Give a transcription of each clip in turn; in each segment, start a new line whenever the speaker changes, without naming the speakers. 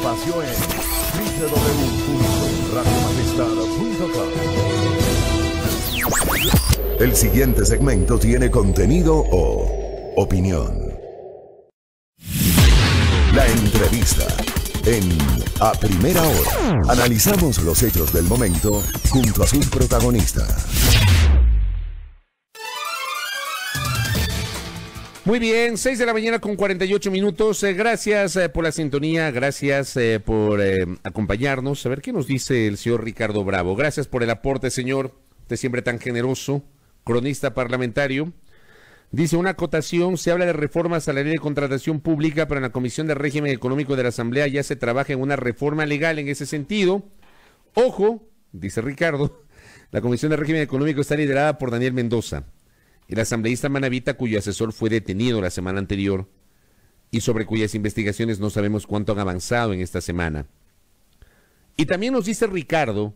espacio en www.radiomajestad.com. El siguiente segmento tiene contenido o opinión. La entrevista en A Primera Hora. Analizamos los hechos del momento junto a sus protagonistas.
Muy bien, 6 de la mañana con 48 minutos. Gracias por la sintonía, gracias por acompañarnos. A ver qué nos dice el señor Ricardo Bravo. Gracias por el aporte, señor. Usted siempre tan generoso, cronista parlamentario. Dice, una acotación, se habla de reformas a la ley de contratación pública, pero en la Comisión de Régimen Económico de la Asamblea ya se trabaja en una reforma legal en ese sentido. Ojo, dice Ricardo, la Comisión de Régimen Económico está liderada por Daniel Mendoza, el asambleísta manabita cuyo asesor fue detenido la semana anterior y sobre cuyas investigaciones no sabemos cuánto han avanzado en esta semana. Y también nos dice Ricardo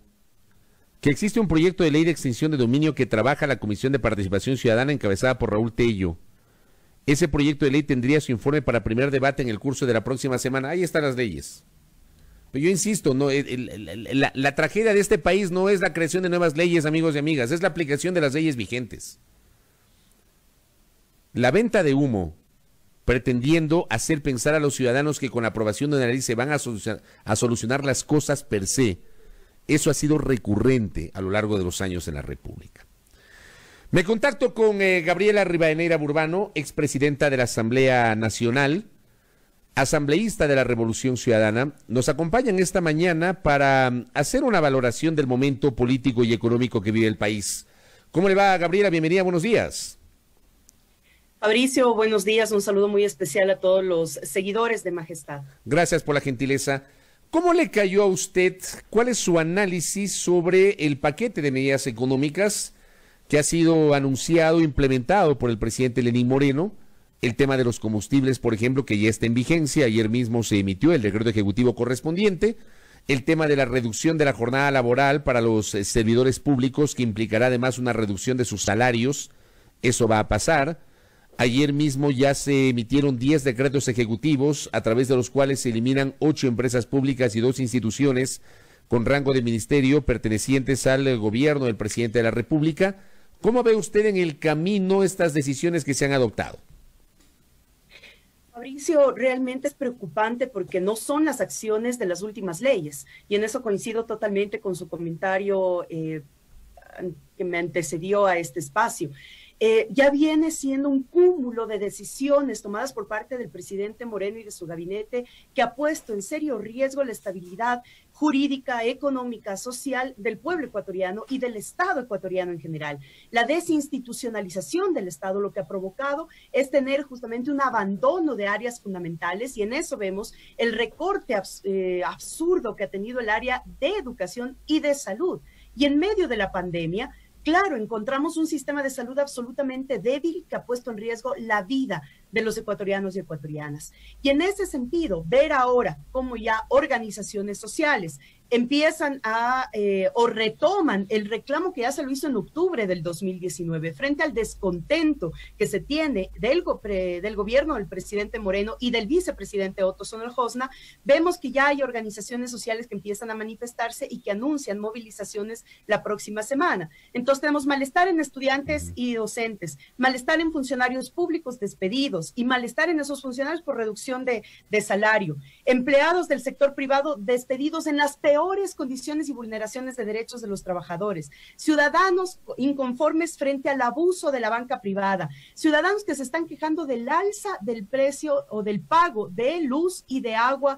que existe un proyecto de ley de extinción de dominio que trabaja la Comisión de Participación Ciudadana encabezada por Raúl Tello. Ese proyecto de ley tendría su informe para primer debate en el curso de la próxima semana. Ahí están las leyes. Pero yo insisto, no, la tragedia de este país no es la creación de nuevas leyes, amigos y amigas, es la aplicación de las leyes vigentes. La venta de humo, pretendiendo hacer pensar a los ciudadanos que con la aprobación de una ley se van a solucionar las cosas per se, eso ha sido recurrente a lo largo de los años en la República. Me contacto con Gabriela Rivadeneira Burbano, expresidenta de la Asamblea Nacional, asambleísta de la Revolución Ciudadana. Nos acompañan esta mañana para hacer una valoración del momento político y económico que vive el país. ¿Cómo le va, Gabriela? Bienvenida, buenos días.
Fabricio, buenos días, un saludo muy especial a todos los seguidores de Majestad.
Gracias por la gentileza. ¿Cómo le cayó a usted? ¿Cuál es su análisis sobre el paquete de medidas económicas que ha sido anunciado e implementado por el presidente Lenín Moreno? El tema de los combustibles, por ejemplo, que ya está en vigencia, ayer mismo se emitió el decreto ejecutivo correspondiente. El tema de la reducción de la jornada laboral para los servidores públicos, que implicará además una reducción de sus salarios, eso va a pasar. Ayer mismo ya se emitieron 10 decretos ejecutivos a través de los cuales se eliminan 8 empresas públicas y 2 instituciones con rango de ministerio pertenecientes al gobierno del presidente de la República. ¿Cómo ve usted en el camino estas decisiones que se han adoptado?
Fabricio, realmente es preocupante porque no son las acciones de las últimas leyes y en eso coincido totalmente con su comentario que me antecedió a este espacio. Ya viene siendo un cúmulo de decisiones tomadas por parte del presidente Moreno y de su gabinete que ha puesto en serio riesgo la estabilidad jurídica, económica, social del pueblo ecuatoriano y del Estado ecuatoriano en general. La desinstitucionalización del Estado lo que ha provocado es tener justamente un abandono de áreas fundamentales y en eso vemos el recorte absurdo que ha tenido el área de educación y de salud. Y en medio de la pandemia, claro, encontramos un sistema de salud absolutamente débil que ha puesto en riesgo la vida de los ecuatorianos y ecuatorianas. Y en ese sentido, ver ahora cómo ya organizaciones sociales empiezan o retoman el reclamo que ya se lo hizo en octubre del 2019 frente al descontento que se tiene del gobierno del presidente Moreno y del vicepresidente Otto Sonel-Hosna, vemos que ya hay organizaciones sociales que empiezan a manifestarse y que anuncian movilizaciones la próxima semana. Entonces tenemos malestar en estudiantes y docentes, malestar en funcionarios públicos despedidos y malestar en esos funcionarios por reducción de salario, empleados del sector privado despedidos en las peores condiciones y vulneraciones de derechos de los trabajadores, ciudadanos inconformes frente al abuso de la banca privada, ciudadanos que se están quejando del alza del precio o del pago de luz y de agua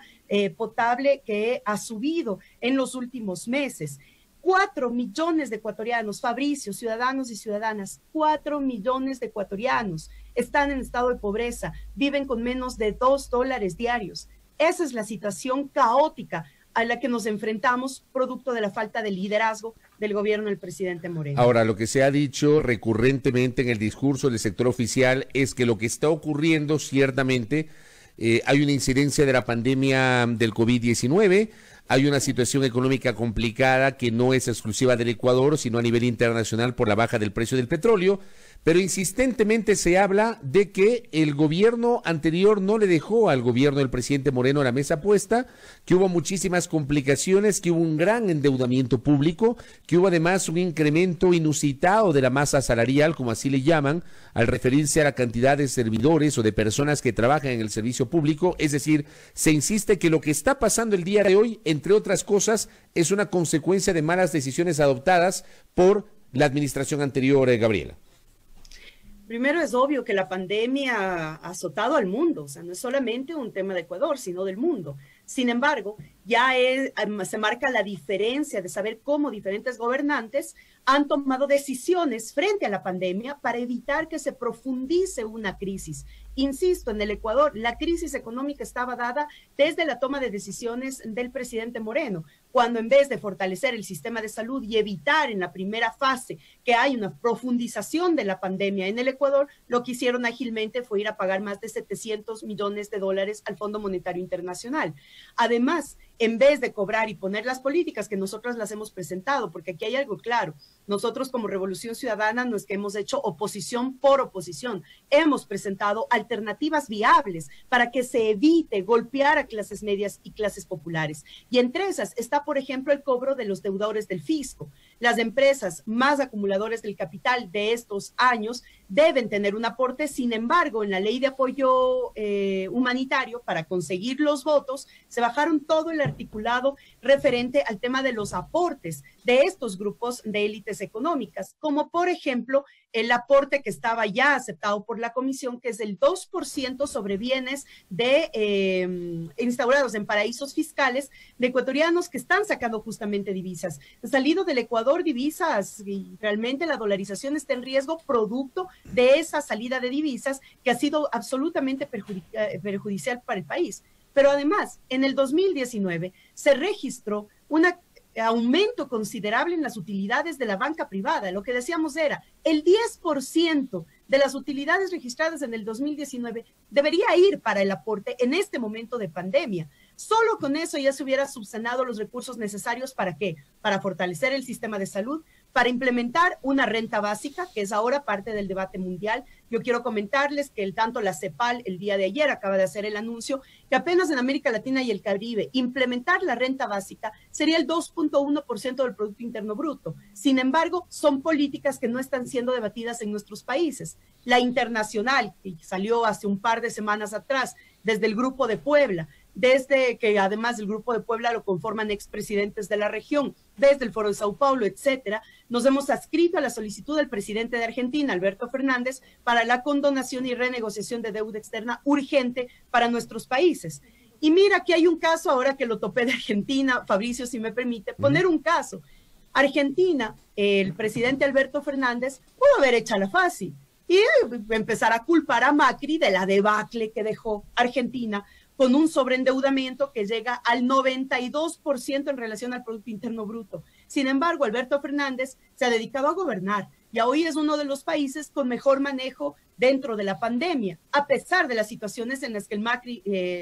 potable que ha subido en los últimos meses. 4 millones de ecuatorianos, Fabricio, ciudadanos y ciudadanas, 4 millones de ecuatorianos están en estado de pobreza, viven con menos de $2 diarios. Esa es la situación caótica a la que nos enfrentamos producto de la falta de liderazgo del gobierno del presidente Moreno.
Ahora, lo que se ha dicho recurrentemente en el discurso del sector oficial es que lo que está ocurriendo ciertamente, hay una incidencia de la pandemia del COVID-19, hay una situación económica complicada que no es exclusiva del Ecuador, sino a nivel internacional por la baja del precio del petróleo, pero insistentemente se habla de que el gobierno anterior no le dejó al gobierno del presidente Moreno la mesa puesta, que hubo muchísimas complicaciones, que hubo un gran endeudamiento público, que hubo además un incremento inusitado de la masa salarial, como así le llaman, al referirse a la cantidad de servidores o de personas que trabajan en el servicio público. Es decir, se insiste que lo que está pasando el día de hoy, entre otras cosas, es una consecuencia de malas decisiones adoptadas por la administración anterior, Gabriela.
Primero, es obvio que la pandemia ha azotado al mundo, o sea, no es solamente un tema de Ecuador, sino del mundo. Sin embargo, se marca la diferencia de saber cómo diferentes gobernantes han tomado decisiones frente a la pandemia para evitar que se profundice una crisis. Insisto, en el Ecuador, la crisis económica estaba dada desde la toma de decisiones del presidente Moreno, cuando en vez de fortalecer el sistema de salud y evitar en la primera fase que haya una profundización de la pandemia en el Ecuador, lo que hicieron ágilmente fue ir a pagar más de $700 millones al Fondo Monetario Internacional. Además, en vez de cobrar y poner las políticas que nosotros las hemos presentado, porque aquí hay algo claro, nosotros como Revolución Ciudadana no es que hemos hecho oposición por oposición, hemos presentado alternativas viables para que se evite golpear a clases medias y clases populares. Y entre esas está, por ejemplo, el cobro de los deudores del fisco. Las empresas más acumuladores del capital de estos años deben tener un aporte. Sin embargo, en la ley de apoyo humanitario, para conseguir los votos, se bajaron todo el articulado referente al tema de los aportes de estos grupos de élites económicas, como por ejemplo el aporte que estaba ya aceptado por la comisión, que es el 2% sobre bienes instaurados en paraísos fiscales de ecuatorianos que están sacando justamente divisas. Han salido del Ecuador divisas y realmente la dolarización está en riesgo producto de esa salida de divisas que ha sido absolutamente perjudicial para el país. Pero además, en el 2019 se registró un aumento considerable en las utilidades de la banca privada. Lo que decíamos era, el 10% de las utilidades registradas en el 2019 debería ir para el aporte en este momento de pandemia. Solo con eso ya se hubiera subsanado los recursos necesarios. ¿Para qué? Para fortalecer el sistema de salud, para implementar una renta básica, que es ahora parte del debate mundial. Yo quiero comentarles que tanto la CEPAL el día de ayer acaba de hacer el anuncio que apenas en América Latina y el Caribe implementar la renta básica sería el 2.1% del Producto Interno Bruto. Sin embargo, son políticas que no están siendo debatidas en nuestros países. La internacional, que salió hace un par de semanas atrás desde el Grupo de Puebla, desde que además el Grupo de Puebla lo conforman expresidentes de la región, desde el Foro de Sao Paulo, etcétera, nos hemos adscrito a la solicitud del presidente de Argentina, Alberto Fernández, para la condonación y renegociación de deuda externa urgente para nuestros países. Y mira que hay un caso, ahora que lo topé de Argentina, Fabricio, si me permite, poner un caso. Argentina, el presidente Alberto Fernández pudo haber hecho la fácil y empezar a culpar a Macri de la debacle que dejó Argentina, con un sobreendeudamiento que llega al 92% en relación al Producto Interno Bruto. Sin embargo, Alberto Fernández se ha dedicado a gobernar y hoy es uno de los países con mejor manejo dentro de la pandemia, a pesar de las situaciones en las que el Macri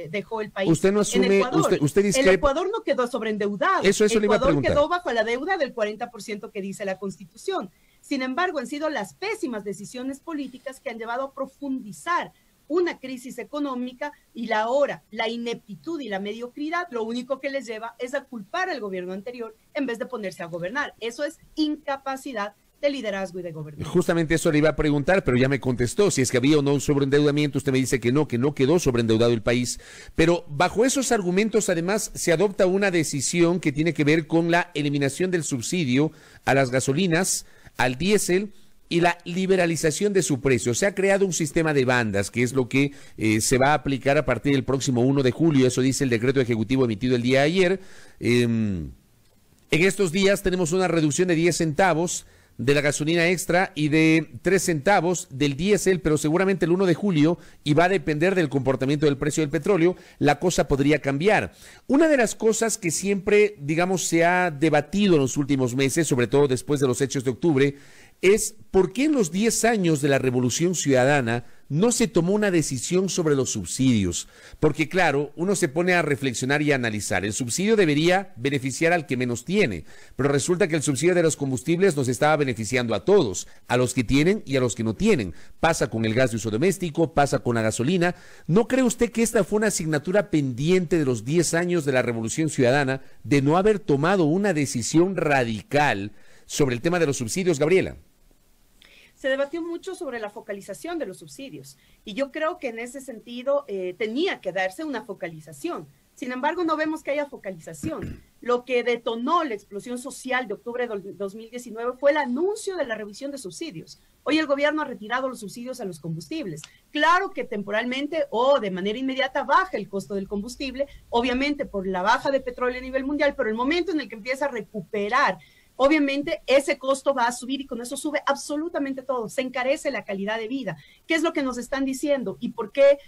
dejó el país.
Usted no asume,
en Ecuador,
usted dice
el Ecuador no quedó sobreendeudado.
Eso le iba a preguntar.
Ecuador quedó bajo la deuda del 40% que dice la Constitución. Sin embargo, han sido las pésimas decisiones políticas que han llevado a profundizar una crisis económica y la ineptitud y la mediocridad, lo único que les lleva es a culpar al gobierno anterior en vez de ponerse a gobernar. Eso es incapacidad de liderazgo y de gobernanza.
Justamente eso le iba a preguntar, pero ya me contestó. Si es que había o no un sobreendeudamiento, usted me dice que no quedó sobreendeudado el país. Pero bajo esos argumentos, además, se adopta una decisión que tiene que ver con la eliminación del subsidio a las gasolinas, al diésel y la liberalización de su precio. Se ha creado un sistema de bandas, que es lo que se va a aplicar a partir del próximo 1 de julio. Eso dice el decreto ejecutivo emitido el día de ayer. En estos días tenemos una reducción de 10 centavos de la gasolina extra y de 3 centavos del diésel, pero seguramente el 1 de julio, y va a depender del comportamiento del precio del petróleo, la cosa podría cambiar. Una de las cosas que siempre, digamos, se ha debatido en los últimos meses, sobre todo después de los hechos de octubre, es por qué en los 10 años de la Revolución Ciudadana no se tomó una decisión sobre los subsidios? Porque claro, uno se pone a reflexionar y a analizar. El subsidio debería beneficiar al que menos tiene, pero resulta que el subsidio de los combustibles nos estaba beneficiando a todos, a los que tienen y a los que no tienen. Pasa con el gas de uso doméstico, pasa con la gasolina. ¿No cree usted que esta fue una asignatura pendiente de los 10 años de la Revolución Ciudadana de no haber tomado una decisión radical sobre el tema de los subsidios, Gabriela?
Se debatió mucho sobre la focalización de los subsidios y yo creo que en ese sentido tenía que darse una focalización. Sin embargo, no vemos que haya focalización. Lo que detonó la explosión social de octubre de 2019 fue el anuncio de la revisión de subsidios. Hoy el gobierno ha retirado los subsidios a los combustibles. Claro que temporalmente o de manera inmediata baja el costo del combustible, obviamente por la baja de petróleo a nivel mundial, pero el momento en el que empieza a recuperar, obviamente ese costo va a subir y con eso sube absolutamente todo, se encarece la calidad de vida. ¿Qué es lo que nos están diciendo? ¿Y por qué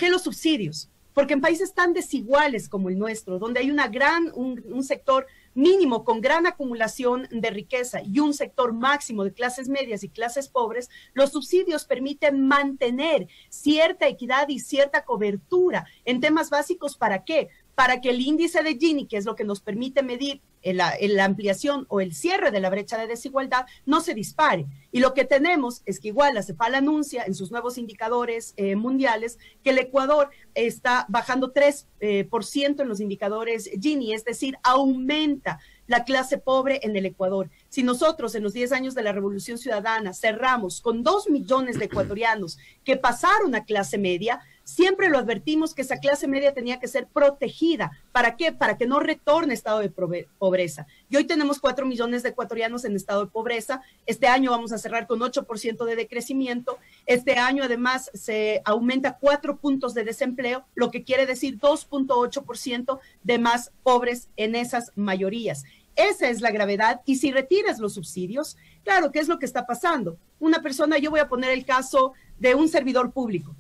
los subsidios? Porque en países tan desiguales como el nuestro, donde hay un sector mínimo con gran acumulación de riqueza y un sector máximo de clases medias y clases pobres, los subsidios permiten mantener cierta equidad y cierta cobertura en temas básicos. ¿Para qué? Para que el índice de Gini, que es lo que nos permite medir la ampliación o el cierre de la brecha de desigualdad, no se dispare. Y lo que tenemos es que igual la CEPAL anuncia en sus nuevos indicadores mundiales que el Ecuador está bajando 3% en los indicadores Gini, es decir, aumenta la clase pobre en el Ecuador. Si nosotros en los 10 años de la Revolución Ciudadana cerramos con 2 millones de ecuatorianos que pasaron a clase media, siempre lo advertimos que esa clase media tenía que ser protegida. ¿Para qué? Para que no retorne estado de pobreza. Y hoy tenemos 4 millones de ecuatorianos en estado de pobreza. Este año vamos a cerrar con 8% de decrecimiento. Este año además se aumenta 4 puntos de desempleo, lo que quiere decir 2.8% de más pobres en esas mayorías. Esa es la gravedad. Y si retiras los subsidios, claro, ¿qué es lo que está pasando? Una persona, yo voy a poner el caso de un servidor público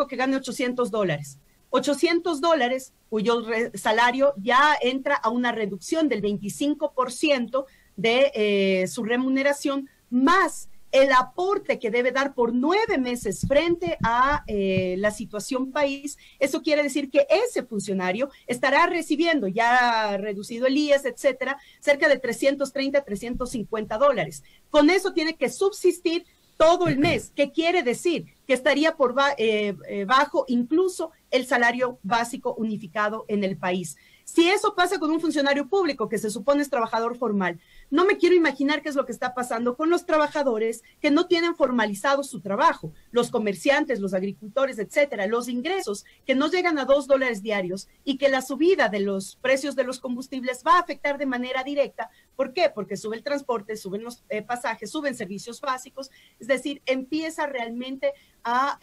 que gane $800. $800 cuyo salario ya entra a una reducción del 25% de su remuneración, más el aporte que debe dar por 9 meses frente a la situación país. Eso quiere decir que ese funcionario estará recibiendo, ya reducido el IES, etcétera, cerca de $330, $350. Con eso tiene que subsistir todo el mes. ¿Qué quiere decir? Que estaría por bajo incluso el salario básico unificado en el país. Si eso pasa con un funcionario público que se supone es trabajador formal, no me quiero imaginar qué es lo que está pasando con los trabajadores que no tienen formalizado su trabajo, los comerciantes, los agricultores, etcétera, los ingresos que no llegan a $2 diarios y que la subida de los precios de los combustibles va a afectar de manera directa. ¿Por qué? Porque sube el transporte, suben los pasajes, suben servicios básicos, es decir, empieza realmente a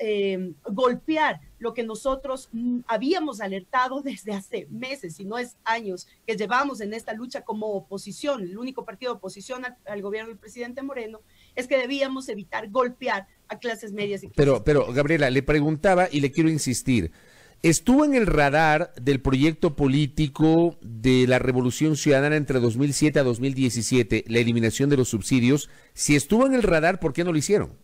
golpear lo que nosotros habíamos alertado desde hace meses, si no es años, que llevamos en esta lucha como oposición. El único partido de oposición al gobierno del presidente Moreno es que debíamos evitar golpear a clases medias y clases
Pero Gabriela, le preguntaba y le quiero insistir, ¿estuvo en el radar del proyecto político de la Revolución Ciudadana entre 2007 a 2017 la eliminación de los subsidios? Si estuvo en el radar, ¿por qué no lo hicieron?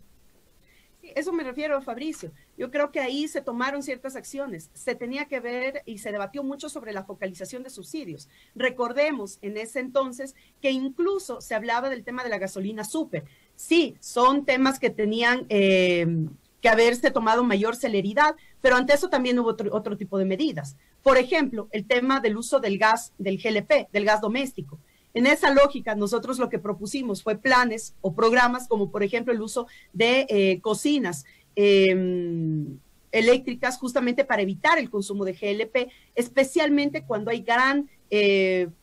Eso me refiero, Fabricio. Yo creo que ahí se tomaron ciertas acciones. Se tenía que ver y se debatió mucho sobre la focalización de subsidios. Recordemos en ese entonces que incluso se hablaba del tema de la gasolina súper. Sí, son temas que tenían que haberse tomado mayor celeridad, pero ante eso también hubo otro tipo de medidas. Por ejemplo, el tema del uso del gas, del GLP, del gas doméstico. En esa lógica, nosotros lo que propusimos fue planes o programas como, por ejemplo, el uso de cocinas eléctricas justamente para evitar el consumo de GLP, especialmente cuando hay gran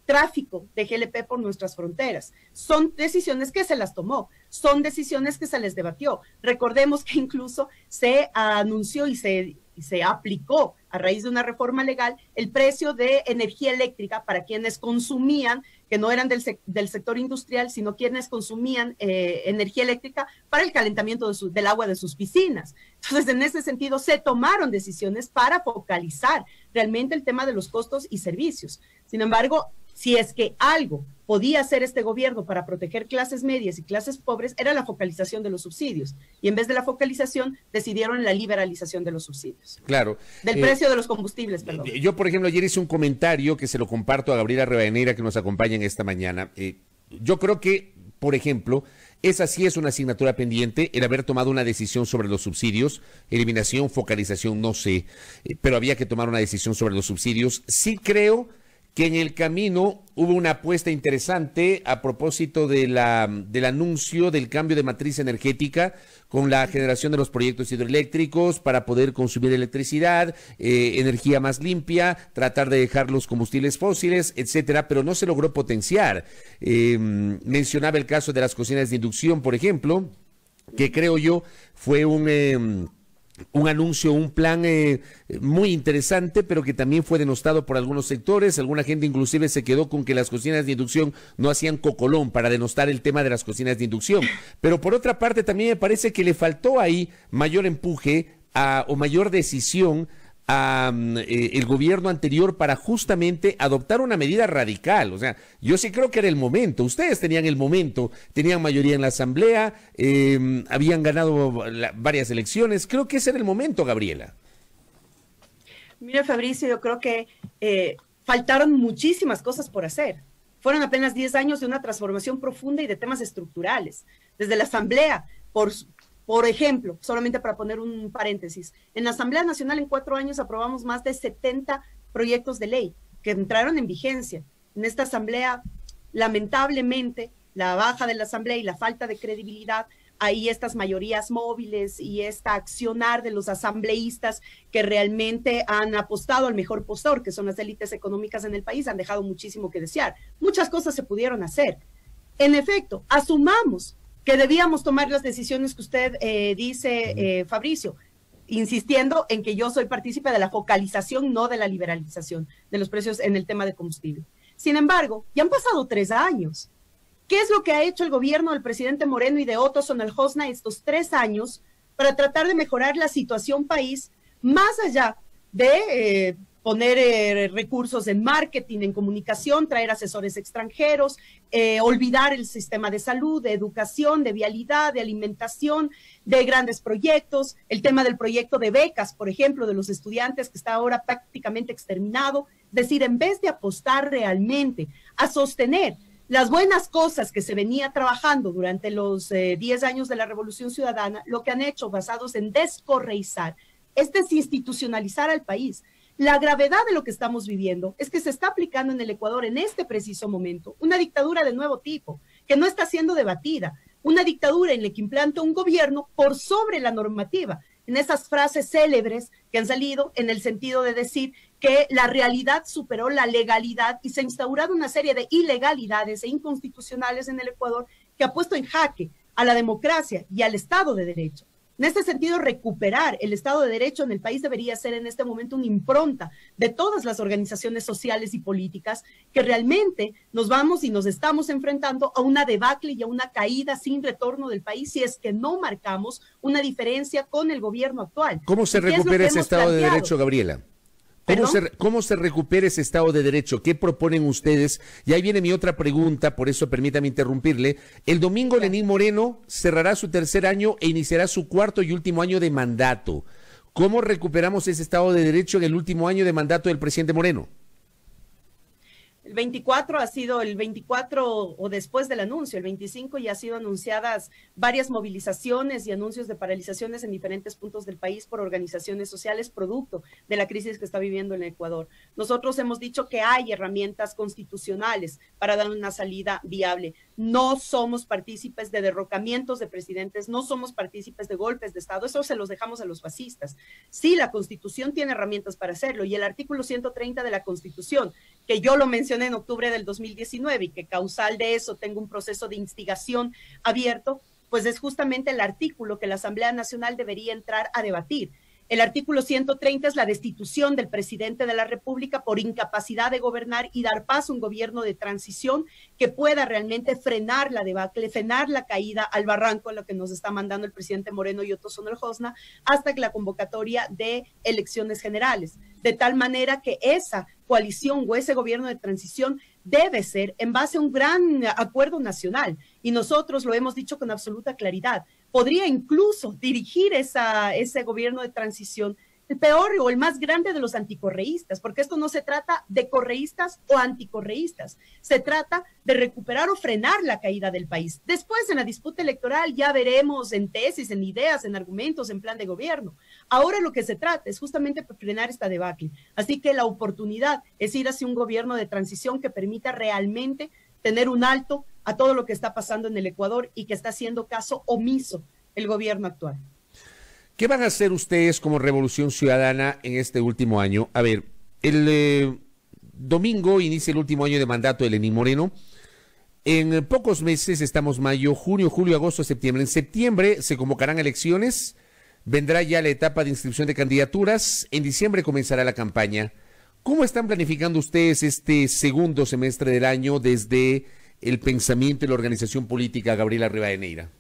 tráfico de GLP por nuestras fronteras. Son decisiones que se las tomó, son decisiones que se les debatió. Recordemos que incluso se anunció y se aplicó a raíz de una reforma legal el precio de energía eléctrica para quienes consumían, que no eran del sector industrial, sino quienes consumían energía eléctrica para el calentamiento del agua de sus piscinas. Entonces, en ese sentido, se tomaron decisiones para focalizar realmente el tema de los costos y servicios. Sin embargo, Si es que algo podía hacer este gobierno para proteger clases medias y clases pobres, era la focalización de los subsidios. Y en vez de la focalización, decidieron la liberalización de los subsidios.
Claro.
Del precio de los combustibles, perdón.
Yo, por ejemplo, ayer hice un comentario que se lo comparto a Gabriela Rivadeneira, que nos acompaña en esta mañana. Yo creo que, por ejemplo, esa sí es una asignatura pendiente, el haber tomado una decisión sobre los subsidios, eliminación, focalización, no sé, pero había que tomar una decisión sobre los subsidios. Sí creo que en el camino hubo una apuesta interesante a propósito del anuncio del cambio de matriz energética con la generación de los proyectos hidroeléctricos para poder consumir electricidad, energía más limpia, tratar de dejar los combustibles fósiles, etcétera, pero no se logró potenciar. Mencionaba el caso de las cocinas de inducción, por ejemplo, que creo yo fue un anuncio, un plan muy interesante, pero que también fue denostado por algunos sectores. Alguna gente inclusive se quedó con que las cocinas de inducción no hacían cocolón para denostar el tema de las cocinas de inducción. Pero por otra parte también me parece que le faltó ahí mayor empuje o mayor decisión a el gobierno anterior para justamente adoptar una medida radical. O sea, yo sí creo que era el momento. Ustedes tenían el momento, tenían mayoría en la asamblea, habían ganado varias elecciones. Creo que ese era el momento, Gabriela.
Mira, Fabricio, yo creo que faltaron muchísimas cosas por hacer. Fueron apenas 10 años de una transformación profunda y de temas estructurales. Desde la asamblea, por ejemplo, solamente para poner un paréntesis, en la Asamblea Nacional en 4 años aprobamos más de 70 proyectos de ley que entraron en vigencia. En esta Asamblea, lamentablemente, la baja de la Asamblea y la falta de credibilidad, ahí estas mayorías móviles y esta accionar de los asambleístas que realmente han apostado al mejor postor, que son las élites económicas en el país, han dejado muchísimo que desear. Muchas cosas se pudieron hacer. En efecto, asumamos que debíamos tomar las decisiones que usted dice, Fabricio, insistiendo en que yo soy partícipe de la focalización, no de la liberalización de los precios en el tema de combustible. Sin embargo, ya han pasado 3 años. ¿Qué es lo que ha hecho el gobierno del presidente Moreno y de Otto Sonelhosna estos 3 años para tratar de mejorar la situación país, más allá de poner recursos en marketing, en comunicación, traer asesores extranjeros, olvidar el sistema de salud, de educación, de vialidad, de alimentación, de grandes proyectos, el tema del proyecto de becas, por ejemplo, de los estudiantes que está ahora prácticamente exterminado? Es decir, en vez de apostar realmente a sostener las buenas cosas que se venía trabajando durante los 10 años de la Revolución Ciudadana, lo que han hecho basados en descorreizar es desinstitucionalizar al país. La gravedad de lo que estamos viviendo es que se está aplicando en el Ecuador en este preciso momento una dictadura de nuevo tipo, que no está siendo debatida, una dictadura en la que implanta un gobierno por sobre la normativa, en esas frases célebres que han salido en el sentido de decir que la realidad superó la legalidad y se ha instaurado una serie de ilegalidades e inconstitucionales en el Ecuador que ha puesto en jaque a la democracia y al Estado de Derecho. En este sentido, recuperar el Estado de Derecho en el país debería ser en este momento una impronta de todas las organizaciones sociales y políticas que realmente nos vamos y nos estamos enfrentando a una debacle y a una caída sin retorno del país si es que no marcamos una diferencia con el gobierno actual.
¿Cómo se recupera ese Estado de Derecho, Gabriela? ¿Cómo se recupera ese Estado de Derecho? ¿Qué proponen ustedes? Y ahí viene mi otra pregunta, por eso permítame interrumpirle. El domingo Lenín Moreno cerrará su 3er año e iniciará su 4º y último año de mandato. ¿Cómo recuperamos ese Estado de Derecho en el último año de mandato del presidente Moreno?
El 24 ha sido el 24 o después del anuncio, el 25 ya han sido anunciadas varias movilizaciones y anuncios de paralizaciones en diferentes puntos del país por organizaciones sociales producto de la crisis que está viviendo el Ecuador. Nosotros hemos dicho que hay herramientas constitucionales para dar una salida viable. No somos partícipes de derrocamientos de presidentes, no somos partícipes de golpes de Estado, eso se los dejamos a los fascistas. Sí, la Constitución tiene herramientas para hacerlo y el artículo 130 de la Constitución, que yo lo mencioné en octubre del 2019 y que causal de eso tengo un proceso de instigación abierto, pues es justamente el artículo que la Asamblea Nacional debería entrar a debatir. El artículo 130 es la destitución del presidente de la República por incapacidad de gobernar y dar paso a un gobierno de transición que pueda realmente frenar la debacle, frenar la caída al barranco a lo que nos está mandando el presidente Moreno y Otto Sonelhosna hasta que la convocatoria de elecciones generales. De tal manera que esa coalición o ese gobierno de transición debe ser en base a un gran acuerdo nacional, y nosotros lo hemos dicho con absoluta claridad. Podría incluso dirigir ese gobierno de transición el peor o el más grande de los anticorreístas, porque esto no se trata de correístas o anticorreístas, se trata de recuperar o frenar la caída del país. Después, en la disputa electoral, ya veremos en tesis, en ideas, en argumentos, en plan de gobierno. Ahora lo que se trata es justamente frenar esta debacle. Así que la oportunidad es ir hacia un gobierno de transición que permita realmente tener un alto a todo lo que está pasando en el Ecuador y que está haciendo caso omiso el gobierno actual.
¿Qué van a hacer ustedes como Revolución Ciudadana en este último año? A ver, el domingo inicia el último año de mandato de Lenín Moreno. En pocos meses, estamos mayo, junio, julio, agosto, septiembre. En septiembre se convocarán elecciones, vendrá ya la etapa de inscripción de candidaturas, en diciembre comenzará la campaña. ¿Cómo están planificando ustedes este segundo semestre del año desde el pensamiento y la organización política, Gabriela Rivadeneira?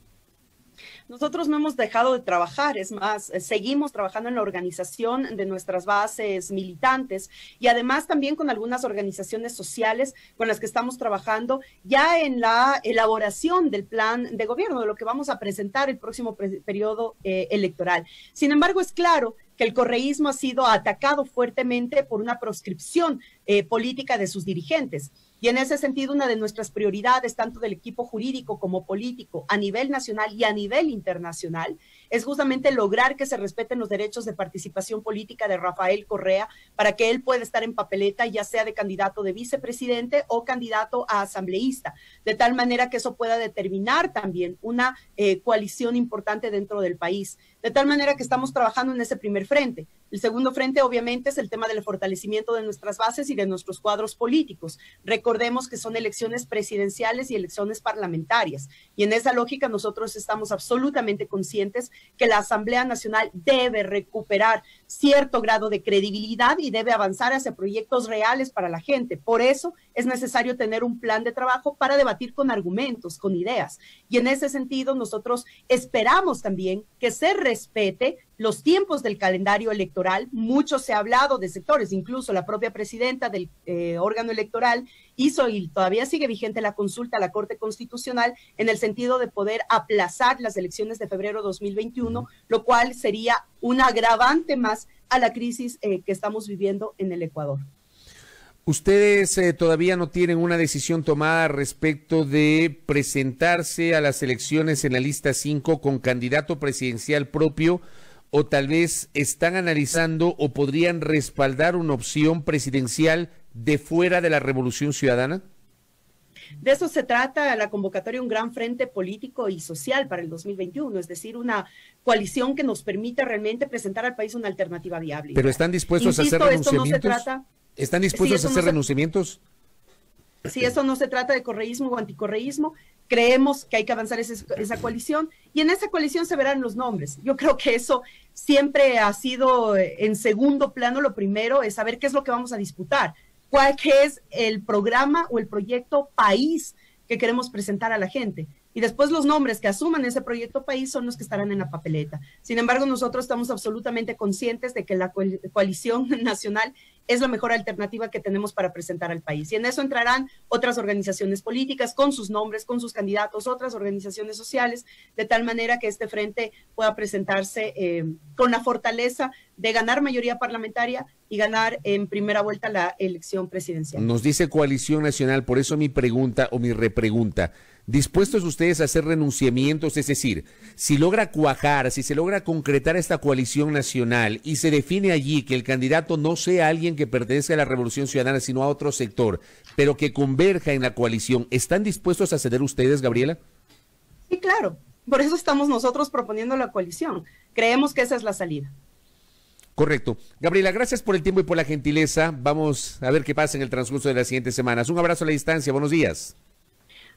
Nosotros no hemos dejado de trabajar, es más, seguimos trabajando en la organización de nuestras bases militantes y además también con algunas organizaciones sociales con las que estamos trabajando ya en la elaboración del plan de gobierno, de lo que vamos a presentar el próximo periodo electoral. Sin embargo, es claro que el correísmo ha sido atacado fuertemente por una proscripción política de sus dirigentes. Y en ese sentido, una de nuestras prioridades, tanto del equipo jurídico como político, a nivel nacional y a nivel internacional, es justamente lograr que se respeten los derechos de participación política de Rafael Correa para que él pueda estar en papeleta, ya sea de candidato de vicepresidente o candidato a asambleísta, de tal manera que eso pueda determinar también una coalición importante dentro del país. De tal manera que estamos trabajando en ese primer frente. El segundo frente, obviamente, es el tema del fortalecimiento de nuestras bases y de nuestros cuadros políticos. Recordemos que son elecciones presidenciales y elecciones parlamentarias. Y en esa lógica nosotros estamos absolutamente conscientes que la Asamblea Nacional debe recuperar cierto grado de credibilidad y debe avanzar hacia proyectos reales para la gente. Por eso es necesario tener un plan de trabajo para debatir con argumentos, con ideas. Y en ese sentido nosotros esperamos también que se respete los tiempos del calendario electoral. Mucho se ha hablado de sectores, incluso la propia presidenta del órgano electoral hizo y todavía sigue vigente la consulta a la Corte Constitucional en el sentido de poder aplazar las elecciones de febrero 2021, lo cual sería un agravante más a la crisis que estamos viviendo en el Ecuador.
Ustedes todavía no tienen una decisión tomada respecto de presentarse a las elecciones en la lista 5 con candidato presidencial propio, o tal vez están analizando o podrían respaldar una opción presidencial de fuera de la Revolución Ciudadana.
De eso se trata la convocatoria de un gran frente político y social para el 2021, es decir, una coalición que nos permita realmente presentar al país una alternativa viable.
¿Pero están dispuestos a hacer renunciamientos? ¿Están dispuestos a hacer renunciamientos?
Si eso no se trata de correísmo o anticorreísmo, creemos que hay que avanzar esa coalición y en esa coalición se verán los nombres. Yo creo que eso siempre ha sido en segundo plano. Lo primero es saber qué es lo que vamos a disputar, cuál es el programa o el proyecto país que queremos presentar a la gente. Y después los nombres que asuman ese proyecto país son los que estarán en la papeleta. Sin embargo, nosotros estamos absolutamente conscientes de que la coalición nacional es la mejor alternativa que tenemos para presentar al país. Y en eso entrarán otras organizaciones políticas con sus nombres, con sus candidatos, otras organizaciones sociales, de tal manera que este frente pueda presentarse con la fortaleza de ganar mayoría parlamentaria y ganar en primera vuelta la elección presidencial.
Nos dice Coalición Nacional, por eso mi pregunta o mi repregunta. ¿Dispuestos ustedes a hacer renunciamientos? Es decir, si logra cuajar, si se logra concretar esta coalición nacional y se define allí que el candidato no sea alguien que pertenezca a la Revolución Ciudadana, sino a otro sector, pero que converja en la coalición, ¿están dispuestos a ceder ustedes, Gabriela?
Sí, claro. Por eso estamos nosotros proponiendo la coalición. Creemos que esa es la salida.
Correcto. Gabriela, gracias por el tiempo y por la gentileza. Vamos a ver qué pasa en el transcurso de las siguientes semanas. Un abrazo a la distancia. Buenos días.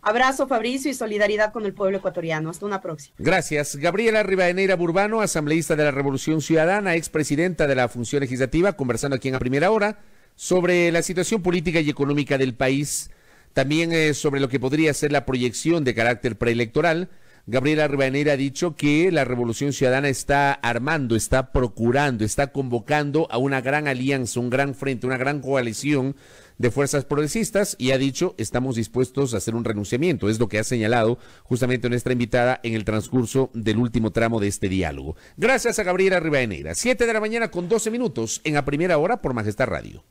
Abrazo, Fabricio, y solidaridad con el pueblo ecuatoriano. Hasta una próxima.
Gracias. Gabriela Rivadeneira Burbano, asambleísta de la Revolución Ciudadana, expresidenta de la Función Legislativa, conversando aquí en A Primera Hora sobre la situación política y económica del país, también sobre lo que podría ser la proyección de carácter preelectoral. Gabriela Rivadeneira ha dicho que la Revolución Ciudadana está armando, está procurando, está convocando a una gran alianza, un gran frente, una gran coalición de Fuerzas Progresistas y ha dicho, estamos dispuestos a hacer un renunciamiento. Es lo que ha señalado justamente nuestra invitada en el transcurso del último tramo de este diálogo. Gracias a Gabriela Rivadeneira. 7 de la mañana con 12 minutos en A Primera Hora por Majestad Radio.